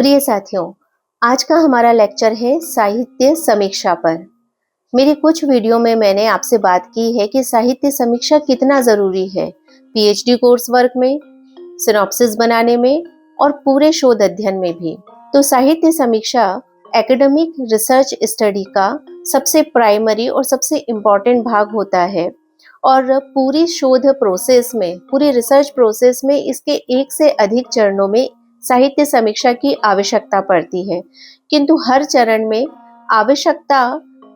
प्रिय साथियों, आज का हमारा लेक्चर है साहित्य समीक्षा पर। मेरी कुछ वीडियो में मैंने आपसे बात की है कि साहित्य समीक्षा कितना ज़रूरी है पीएचडी कोर्स वर्क में, सिनॉप्सिस बनाने में और पूरे शोध अध्ययन में भी। तो साहित्य समीक्षा एकेडमिक रिसर्च स्टडी का सबसे प्राइमरी और सबसे इम्पॉर्टेंट भाग होता है और पूरी शोध प्रोसेस में, पूरी रिसर्च प्रोसेस में इसके एक से अधिक चरणों में साहित्य समीक्षा की आवश्यकता पड़ती है। किंतु हर चरण में आवश्यकता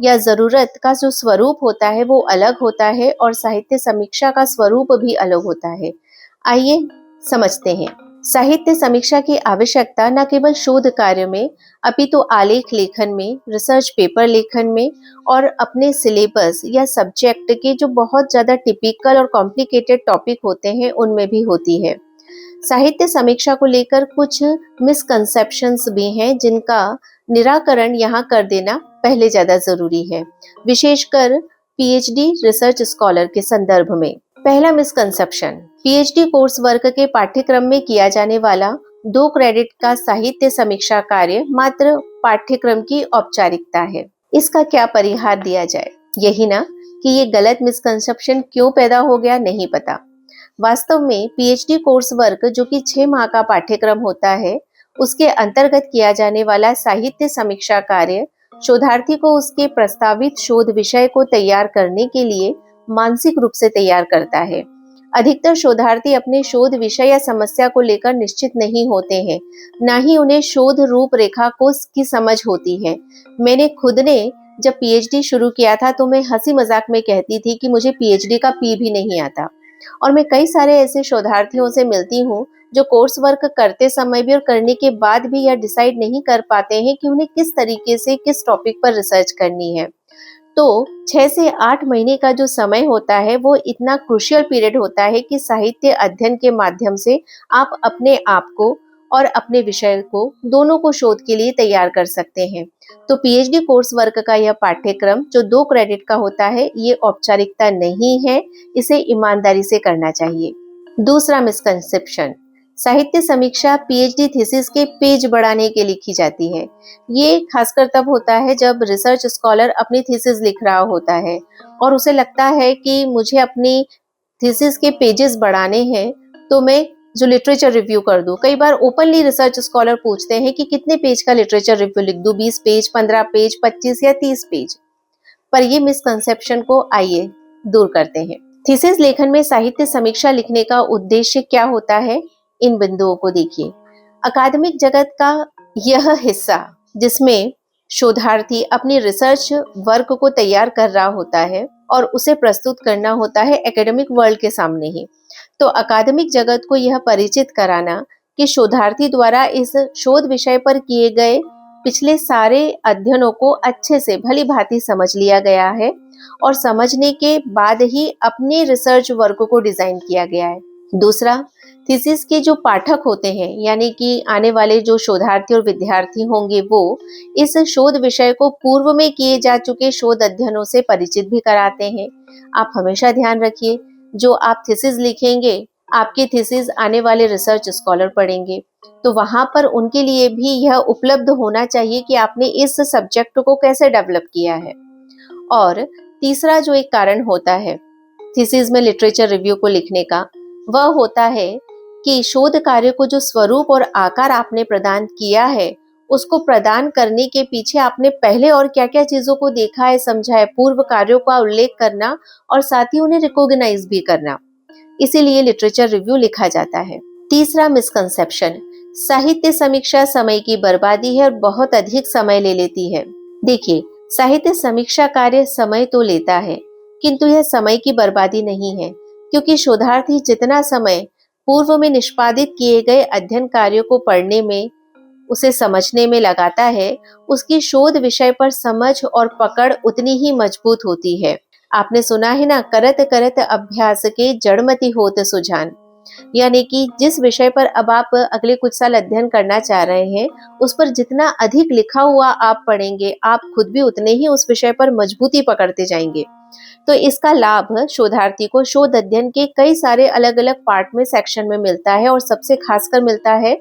या ज़रूरत का जो स्वरूप होता है वो अलग होता है और साहित्य समीक्षा का स्वरूप भी अलग होता है। आइए समझते हैं। साहित्य समीक्षा की आवश्यकता न केवल शोध कार्य में अपितु आलेख लेखन में, रिसर्च पेपर लेखन में और अपने सिलेबस या सब्जेक्ट के जो बहुत ज़्यादा टिपिकल और कॉम्प्लिकेटेड टॉपिक होते हैं उनमें भी होती है। साहित्य समीक्षा को लेकर कुछ मिसकंसेप्शंस भी हैं जिनका निराकरण यहाँ कर देना पहले ज़्यादा ज़रूरी है, विशेषकर पीएचडी रिसर्च स्कॉलर के संदर्भ में। पहला मिसकंसेप्शन, पीएचडी कोर्स वर्क के पाठ्यक्रम में किया जाने वाला 2 क्रेडिट का साहित्य समीक्षा कार्य मात्र पाठ्यक्रम की औपचारिकता है। इसका क्या परिहार दिया जाए? यही ना कि ये गलत मिसकंसेप्शन क्यों पैदा हो गया, नहीं पता। वास्तव में पीएचडी कोर्स वर्क जो कि 6 माह का पाठ्यक्रम होता है, उसके अंतर्गत किया जाने वाला साहित्य समीक्षा कार्य शोधार्थी को उसके प्रस्तावित शोध विषय को तैयार करने के लिए मानसिक रूप से तैयार करता है। अधिकतर शोधार्थी अपने शोध विषय या समस्या को लेकर निश्चित नहीं होते हैं, ना ही उन्हें शोध रूपरेखा को की समझ होती है। मैंने खुद ने जब पीएचडी शुरू किया था तो मैं हंसी मजाक में कहती थी कि मुझे पीएचडी का पी भी नहीं आता। और मैं कई सारे ऐसे शोधार्थियों से मिलती हूँ जो कोर्स वर्क करते समय भी और करने के बाद भी यह डिसाइड नहीं कर पाते हैं कि उन्हें किस तरीके से किस टॉपिक पर रिसर्च करनी है। तो 6 से 8 महीने का जो समय होता है वो इतना क्रूशियल पीरियड होता है कि साहित्य अध्ययन के माध्यम से आप अपने आप को और अपने विषय को दोनों को शोध के लिए तैयार कर सकते हैं। तो पीएचडी कोर्स वर्क का यह पाठ्यक्रम जो 2 क्रेडिट का होता है, ये औपचारिकता नहीं है, इसे ईमानदारी से करना चाहिए। दूसरा मिसकंसेप्शन, साहित्य समीक्षा पीएचडी थीसिस के पेज बढ़ाने के लिखी जाती है। ये खासकर तब होता है जब रिसर्च स्कॉलर अपनी थीसिस लिख रहा होता है और उसे लगता है कि मुझे अपनी थीसिस के पेजेस बढ़ाने हैं तो मैं जो लिटरेचर रिव्यू कर दूं। कई बार ओपनली रिसर्च स्कॉलर पूछते हैं कि कितने पेज का लिटरेचर रिव्यू लिख दूं, 20 पेज, 15 पेज, 25 या 30 पेज। पर ये मिसकंसेप्शन को आइए दूर करते हैं। थीसिस लेखन में साहित्य समीक्षा लिखने का उद्देश्य क्या होता है, इन बिंदुओं को देखिए। अकादमिक जगत का यह हिस्सा जिसमें शोधार्थी अपनी रिसर्च वर्क को तैयार कर रहा होता है और उसे प्रस्तुत करना होता है एकेडमिक वर्ल्ड के सामने ही। तो अकादमिक जगत को यह परिचित कराना कि शोधार्थी द्वारा इस शोध विषय पर किए गए पिछले सारे अध्ययनों को अच्छे से भली भांति समझ लिया गया है और समझने के बाद ही अपने रिसर्च वर्क को डिजाइन किया गया है। दूसरा, थीसिस के जो पाठक होते हैं, यानी कि आने वाले जो शोधार्थी और विद्यार्थी होंगे, वो इस शोध विषय को पूर्व में किए जा चुके शोध अध्ययनों से परिचित भी कराते हैं। आप हमेशा ध्यान रखिए, जो आप थीसिस लिखेंगे, आपकी थीसिस आने वाले रिसर्च स्कॉलर पढ़ेंगे, तो वहां पर उनके लिए भी यह उपलब्ध होना चाहिए कि आपने इस सब्जेक्ट को कैसे डेवलप किया है। और तीसरा जो एक कारण होता है थीसिस में लिटरेचर रिव्यू को लिखने का, वह होता है कि शोध कार्य को जो स्वरूप और आकार आपने प्रदान किया है, उसको प्रदान करने के पीछे आपने पहले और क्या क्या चीजों को देखा है, समझा है, पूर्व कार्यों का उल्लेख करना और साथ ही उन्हें रिकॉग्नाइज भी करना। इसीलिए लिटरेचर रिव्यू लिखा जाता है। तीसरा मिसकंसेप्शन, साहित्य समीक्षा समय की बर्बादी है और बहुत अधिक समय ले लेती है। देखिए, साहित्य समीक्षा कार्य समय तो लेता है, किंतु यह समय की बर्बादी नहीं है, क्योंकि शोधार्थी जितना समय पूर्व में निष्पादित किए गए अध्ययन कार्यों को पढ़ने में, उसे समझने में लगाता है, उसकी शोध विषय पर समझ और पकड़ उतनी ही मजबूत होती है। आपने सुना है ना, करत करत अभ्यास के जड़मति होत सुजान, यानी कि जिस विषय पर अब आप अगले कुछ साल अध्ययन करना चाह रहे हैं, उस पर जितना अधिक लिखा हुआ आप पढ़ेंगे, आप खुद भी उतने ही उस विषय पर मजबूती पकड़ते जाएंगे। तो इसका लाभ शोधार्थी को शोध अध्ययन के कई सारे अलग अलग पार्ट में, सेक्शन में मिलता है और सबसे खासकर मिलता है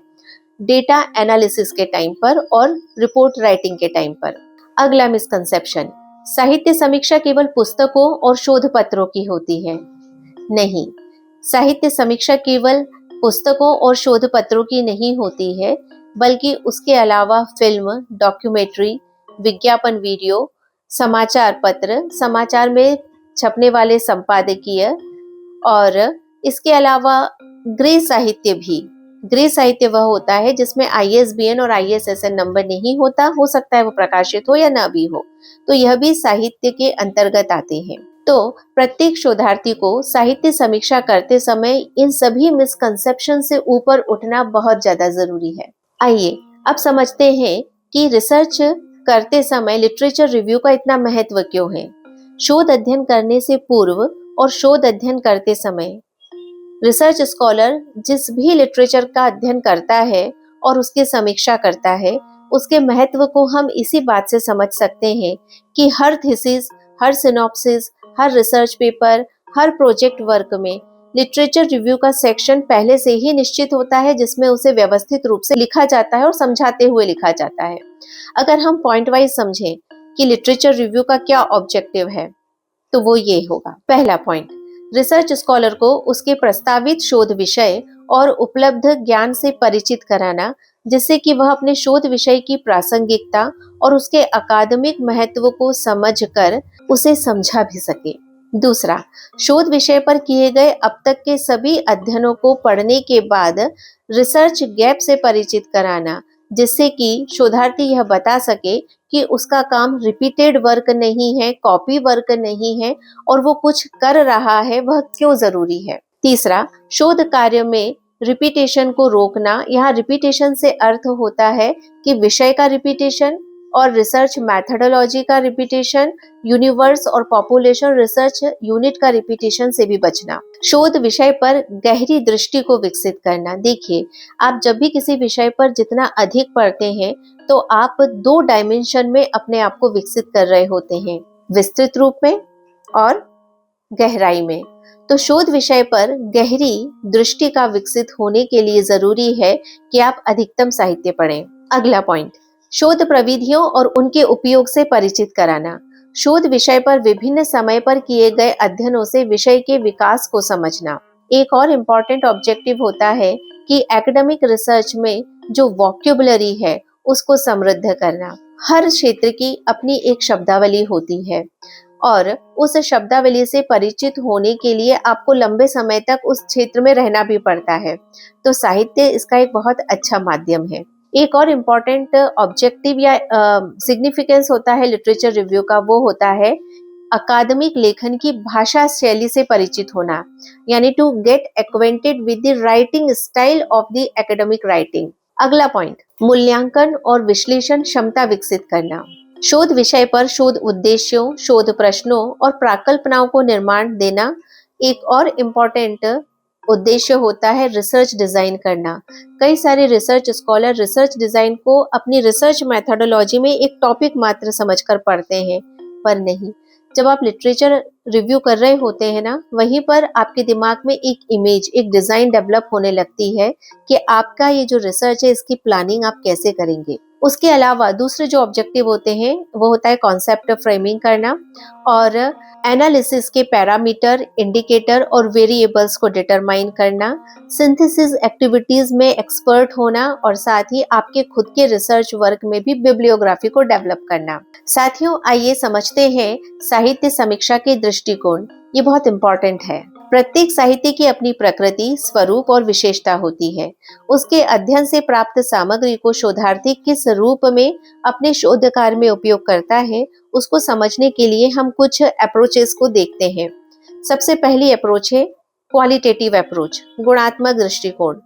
डेटा एनालिसिस के टाइम पर और रिपोर्ट राइटिंग के टाइम पर। अगला मिसकंसेप्शन, साहित्य समीक्षा केवल पुस्तकों और शोध पत्रों की होती है। नहीं, साहित्य समीक्षा केवल पुस्तकों और शोध पत्रों की नहीं होती है, बल्कि उसके अलावा फिल्म, डॉक्यूमेंट्री, विज्ञापन वीडियो, समाचार पत्र, समाचार में छपने वाले संपादकीय, और इसके अलावा गृह साहित्य भी। गृह साहित्य वह होता है जिसमें ISBN और ISSN नंबर नहीं होता, हो सकता है वो प्रकाशित हो या ना भी हो, तो यह भी साहित्य के अंतर्गत आते हैं। तो प्रत्येक शोधार्थी को साहित्य समीक्षा करते समय इन सभी मिसकंसेप्शन से ऊपर उठना बहुत ज्यादा जरूरी है। आइए अब समझते हैं कि रिसर्च करते समय लिटरेचर रिव्यू का इतना महत्व क्यों है। शोध अध्ययन करने से पूर्व और शोध अध्ययन करते समय रिसर्च स्कॉलर जिस भी लिटरेचर का अध्ययन करता है और उसकी समीक्षा करता है, उसके महत्व को हम इसी बात से समझ सकते हैं कि हर थीसिस, हर सिनॉप्सिस, हर रिसर्च पेपर, हर प्रोजेक्ट वर्क में लिटरेचर रिव्यू का सेक्शन पहले से ही निश्चित होता है, जिसमें उसे व्यवस्थित रूप से लिखा जाता है और समझाते हुए लिखा जाता है। अगर हम पॉइंट वाइज समझें कि लिटरेचर रिव्यू का क्या ऑब्जेक्टिव है, तो वो ये होगा। पहला पॉइंट, रिसर्च स्कॉलर को उसके प्रस्तावित शोध विषय और उपलब्ध ज्ञान से परिचित कराना, जिससे कि वह अपने शोध विषय की प्रासंगिकता और उसके अकादमिक महत्व को समझकर उसे समझा भी सके। दूसरा, शोध विषय पर किए गए अब तक के सभी अध्ययनों को पढ़ने के बाद रिसर्च गैप से परिचित कराना, जिससे कि शोधार्थी यह बता सके कि उसका काम रिपीटेड वर्क नहीं है, कॉपी वर्क नहीं है, और वो कुछ कर रहा है वह क्यों जरूरी है। तीसरा, शोध कार्य में रिपीटेशन को रोकना। यहाँ रिपीटेशन से अर्थ होता है कि विषय का रिपीटेशन और रिसर्च मैथडोलॉजी का रिपीटेशन, यूनिवर्स और पॉपुलेशन रिसर्च यूनिट का रिपीटेशन से भी बचना। शोध विषय पर गहरी दृष्टि को विकसित करना। देखिए, आप जब भी किसी विषय पर जितना अधिक पढ़ते हैं, तो आप 2 डायमेंशन में अपने आप को विकसित कर रहे होते हैं, विस्तृत रूप में और गहराई में। तो शोध विषय पर गहरी दृष्टि का विकसित होने के लिए जरूरी है कि आप अधिकतम साहित्य पढ़ें। अगला पॉइंट, शोध प्रविधियों और उनके उपयोग से परिचित कराना। शोध विषय पर विभिन्न समय पर किए गए अध्ययनों से विषय के विकास को समझना। एक और इम्पॉर्टेंट ऑब्जेक्टिव होता है कि एकेडमिक रिसर्च में जो वोकैबुलरी है उसको समृद्ध करना। हर क्षेत्र की अपनी एक शब्दावली होती है और उस शब्दावली से परिचित होने के लिए आपको लंबे समय तक उस क्षेत्र में रहना भी पड़ता है। तो साहित्य इसका एक बहुत अच्छा माध्यम है। एक और इम्पॉर्टेंट ऑब्जेक्टिव या सिग्निफिकेंस होता है लिटरेचर रिव्यू का, वो होता है अकादमिक लेखन की भाषा शैली से परिचित होना, यानी to get acquainted with the writing style of the academic writing. अगला पॉइंट, मूल्यांकन और विश्लेषण क्षमता विकसित करना। शोध विषय पर शोध उद्देश्यों, शोध प्रश्नों और प्राकल्पनाओं को निर्माण देना। एक और इम्पॉर्टेंट उद्देश्य होता है रिसर्च डिजाइन करना। कई सारे रिसर्च स्कॉलर रिसर्च डिजाइन को अपनी रिसर्च मैथडोलॉजी में एक टॉपिक मात्र समझकर पढ़ते हैं, पर नहीं। जब आप लिटरेचर रिव्यू कर रहे होते हैं ना, वहीं पर आपके दिमाग में एक इमेज, एक डिजाइन डेवलप होने लगती है कि आपका ये जो रिसर्च है इसकी प्लानिंग आप कैसे करेंगे। उसके अलावा दूसरे जो ऑब्जेक्टिव होते हैं वो होता है कॉन्सेप्ट फ्रेमिंग करना और एनालिसिस के पैरामीटर, इंडिकेटर और वेरिएबल्स को डिटरमाइन करना, सिंथेसिस एक्टिविटीज में एक्सपर्ट होना और साथ ही आपके खुद के रिसर्च वर्क में भी बिब्लियोग्राफी को डेवलप करना। साथियों, आइए समझते हैं साहित्य समीक्षा के दृष्टिकोण। ये बहुत इंपॉर्टेंट है। प्रत्येक साहित्य की अपनी प्रकृति, स्वरूप और विशेषता होती है। उसके अध्ययन से प्राप्त सामग्री को शोधार्थी किस रूप में अपने शोध कार्य में उपयोग करता है, उसको समझने के लिए हम कुछ अप्रोचेस को देखते हैं। सबसे पहली अप्रोच है क्वालिटेटिव अप्रोच, गुणात्मक दृष्टिकोण।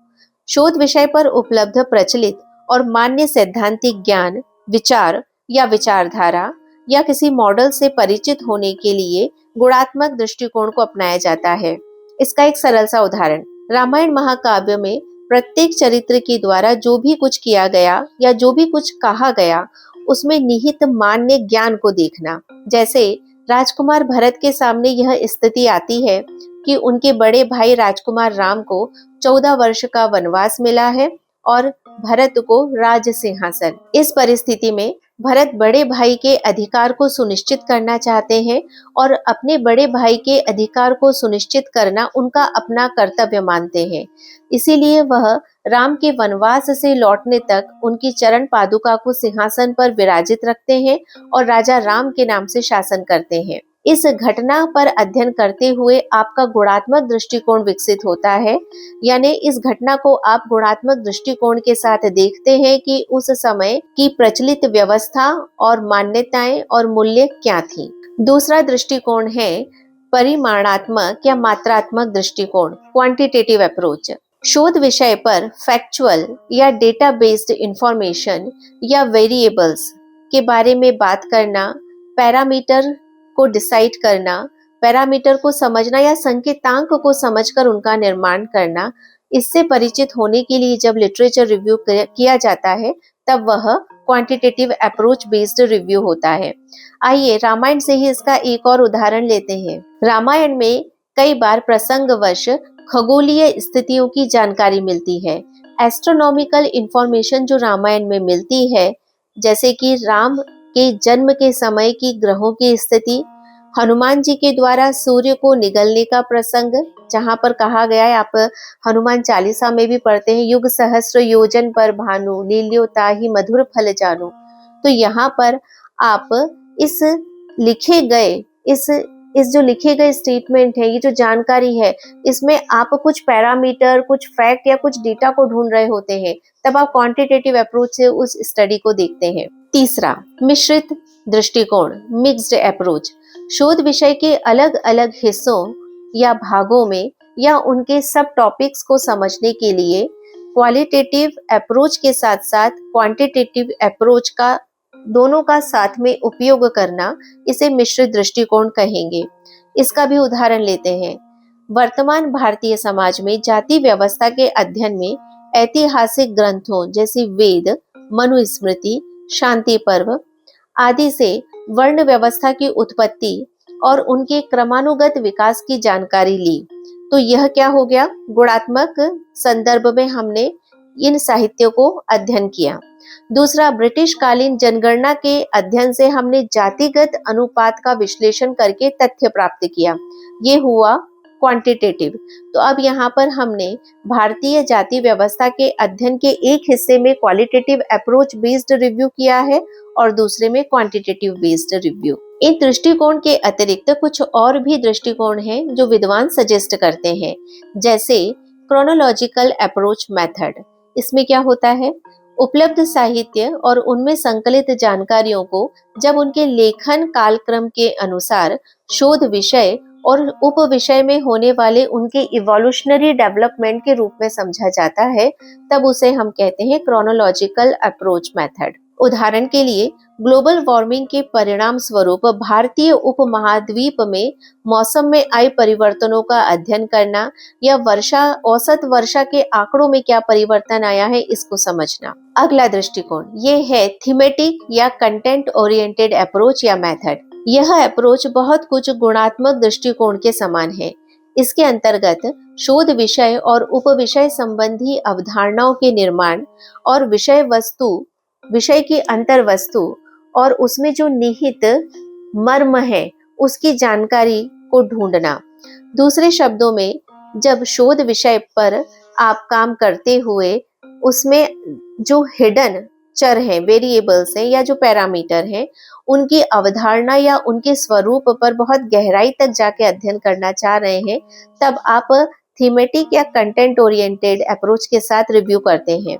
शोध विषय पर उपलब्ध प्रचलित और मान्य सैद्धांतिक ज्ञान, विचार या विचारधारा या किसी मॉडल से परिचित होने के लिए गुणात्मक दृष्टिकोण को अपनाया जाता है। इसका एक सरल सा उदाहरण, रामायण महाकाव्य में प्रत्येक चरित्र के द्वारा जो भी कुछ किया गया या जो भी कुछ कहा गया, उसमें निहित मान्य ज्ञान को देखना। जैसे राजकुमार भरत के सामने यह स्थिति आती है कि उनके बड़े भाई राजकुमार राम को 14 वर्ष का वनवास मिला है और भरत को राज सिंहासन। इस परिस्थिति में भरत बड़े भाई के अधिकार को सुनिश्चित करना चाहते हैं और अपने बड़े भाई के अधिकार को सुनिश्चित करना उनका अपना कर्तव्य मानते हैं। इसीलिए वह राम के वनवास से लौटने तक उनकी चरण पादुका को सिंहासन पर विराजित रखते हैं और राजा राम के नाम से शासन करते हैं। इस घटना पर अध्ययन करते हुए आपका गुणात्मक दृष्टिकोण विकसित होता है, यानी इस घटना को आप गुणात्मक दृष्टिकोण के साथ देखते हैं कि उस समय की प्रचलित व्यवस्था और मान्यताएं और मूल्य क्या थी। दूसरा दृष्टिकोण है परिमाणात्मक या मात्रात्मक दृष्टिकोण, क्वांटिटेटिव अप्रोच। शोध विषय पर फैक्चुअल या डेटा बेस्ड इंफॉर्मेशन या वेरिएबल्स के बारे में बात करना, पैरामीटर को डिसाइड करना, पैरामीटर को समझना या संकेतांक को समझकर उनका निर्माण करना, इससे परिचित होने के लिए जब लिटरेचर रिव्यू किया जाता है तब वह क्वांटिटेटिव अप्रोच बेस्ड रिव्यू होता है। आइए रामायण से ही इसका एक और उदाहरण लेते हैं। रामायण में कई बार प्रसंगवश खगोलीय स्थितियों की जानकारी मिलती है। एस्ट्रोनॉमिकल इंफॉर्मेशन जो रामायण में मिलती है, जैसे कि राम के जन्म के समय की ग्रहों की स्थिति, हनुमान जी के द्वारा सूर्य को निगलने का प्रसंग, जहां पर कहा गया है, आप हनुमान चालीसा में भी पढ़ते हैं, युग सहस्र योजन पर भानु, लील्यो ताहि मधुर फल जानु। तो यहाँ पर आप इस जो लिखे गए स्टेटमेंट है, ये जो जानकारी है, इसमें आप कुछ पैरामीटर, कुछ फैक्ट या कुछ डेटा को ढूंढ रहे होते हैं, तब आप क्वांटिटेटिव अप्रोच से उस स्टडी को देखते हैं। तीसरा, मिश्रित दृष्टिकोण, मिक्स्ड अप्रोच। शोध विषय के अलग अलग हिस्सों या भागों में या उनके सब टॉपिक्स को समझने के लिए क्वालिटेटिव अप्रोच के साथ साथ क्वांटिटेटिव अप्रोच का दोनों का साथ में उपयोग करना, इसे मिश्रित दृष्टिकोण कहेंगे। इसका भी उदाहरण लेते हैं। वर्तमान भारतीय समाज में जाति व्यवस्था के अध्ययन में ऐतिहासिक ग्रंथों जैसे वेद, मनुस्मृति, शांति पर्व आदि से वर्ण व्यवस्था की उत्पत्ति और उनके क्रमानुगत विकास की जानकारी ली। तो यह क्या हो गया, गुणात्मक संदर्भ में हमने इन साहित्यों को अध्ययन किया। दूसरा, ब्रिटिश कालीन जनगणना के अध्ययन से हमने जातिगत अनुपात का विश्लेषण करके तथ्य प्राप्त किया, ये हुआ क्वांटिटेटिव। तो अब यहाँ पर हमने भारतीय जाति व्यवस्था के अध्ययन के एक हिस्से में क्वालिटेटिव अप्रोच बेस्ड रिव्यू किया है और दूसरे में क्वांटिटेटिव बेस्ड रिव्यू। इन दृष्टिकोण के अतिरिक्त कुछ और भी दृष्टिकोण हैं जो विद्वान सजेस्ट करते हैं, जैसे क्रोनोलॉजिकल अप्रोच मेथड। इसमें क्या होता है, उपलब्ध साहित्य और उनमें संकलित जानकारियों को जब उनके लेखन कालक्रम के अनुसार शोध विषय और उप विषय में होने वाले उनके इवोल्यूशनरी डेवलपमेंट के रूप में समझा जाता है, तब उसे हम कहते हैं क्रोनोलॉजिकल अप्रोच मेथड। उदाहरण के लिए, ग्लोबल वार्मिंग के परिणाम स्वरूप भारतीय उपमहाद्वीप में मौसम में आए परिवर्तनों का अध्ययन करना या औसत वर्षा के आंकड़ों में क्या परिवर्तन आया है, इसको समझना। अगला दृष्टिकोण ये है थीमेटिक या कंटेंट ओरिएंटेड अप्रोच या मेथड। यह अप्रोच बहुत कुछ गुणात्मक दृष्टिकोण के समान है। इसके अंतर्गत शोध विषय और उपविषय संबंधी अवधारणाओं के निर्माण और विषय की अंतर वस्तु और उसमें जो निहित मर्म है उसकी जानकारी को ढूंढना। दूसरे शब्दों में, जब शोध विषय पर आप काम करते हुए उसमें जो हिडन चर हैं, वेरिएबल्स हैं या जो पैरामीटर हैं, उनकी अवधारणा या उनके स्वरूप पर बहुत गहराई तक जाके अध्ययन करना चाह रहे हैं, तब आप थीमेटिक या कंटेंट ओरिएंटेड अप्रोच के साथ रिव्यू करते हैं।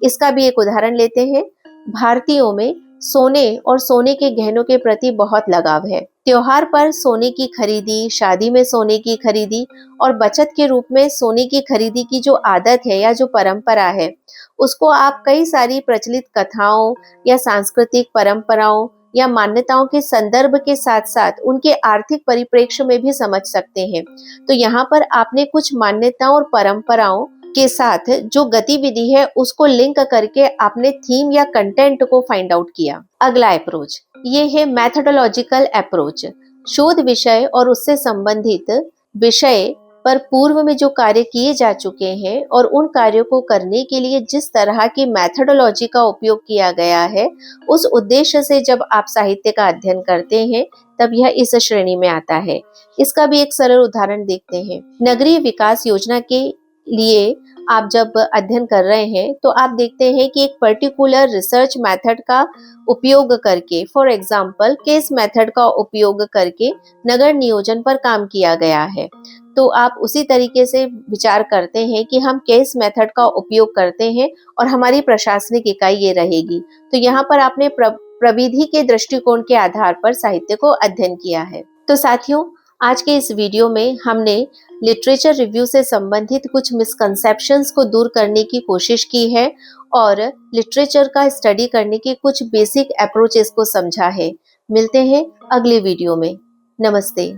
इसका भी एक उदाहरण लेते हैं। भारतीयों में सोने और सोने के गहनों के प्रति बहुत लगाव है। त्योहार पर सोने की खरीदी, शादी में सोने की खरीदी और बचत के रूप में सोने की खरीदी की जो आदत है या जो परंपरा है, उसको आप कई सारी प्रचलित कथाओं या सांस्कृतिक परंपराओं या मान्यताओं के संदर्भ के साथ साथ उनके आर्थिक परिप्रेक्ष्य में भी समझ सकते हैं। तो यहाँ पर आपने कुछ मान्यताओं और परंपराओं के साथ जो गतिविधि है उसको लिंक करके आपने थीम या कंटेंट को फाइंड आउट किया। अगला अप्रोच ये है मैथोडोलॉजिकल अप्रोच। शोध विषय और उससे संबंधित विषय पर पूर्व में जो कार्य किए जा चुके हैं और उन कार्यों को करने के लिए जिस तरह की मेथोडोलॉजी का उपयोग किया गया है, उस उद्देश्य से जब आप साहित्य का अध्ययन करते हैं तब यह इस श्रेणी में आता है। इसका भी एक सरल उदाहरण देखते हैं। नगरीय विकास योजना के लिए आप जब अध्ययन कर रहे हैं तो आप देखते हैं कि एक पर्टिकुलर रिसर्च मेथड का उपयोग करके, फॉर एग्जाम्पल केस मेथड का उपयोग करके नगर नियोजन पर काम किया गया है। तो आप उसी तरीके से विचार करते हैं कि हम केस मेथड का उपयोग करते हैं और हमारी प्रशासनिक इकाई ये रहेगी। तो यहाँ पर आपने प्रविधि के दृष्टिकोण के आधार पर साहित्य को अध्ययन किया है। तो साथियों, आज के इस वीडियो में हमने लिटरेचर रिव्यू से संबंधित कुछ मिसकंसेप्शंस को दूर करने की कोशिश की है और लिटरेचर का स्टडी करने की कुछ बेसिक अप्रोचेस को समझा है। मिलते हैं अगले वीडियो में। नमस्ते।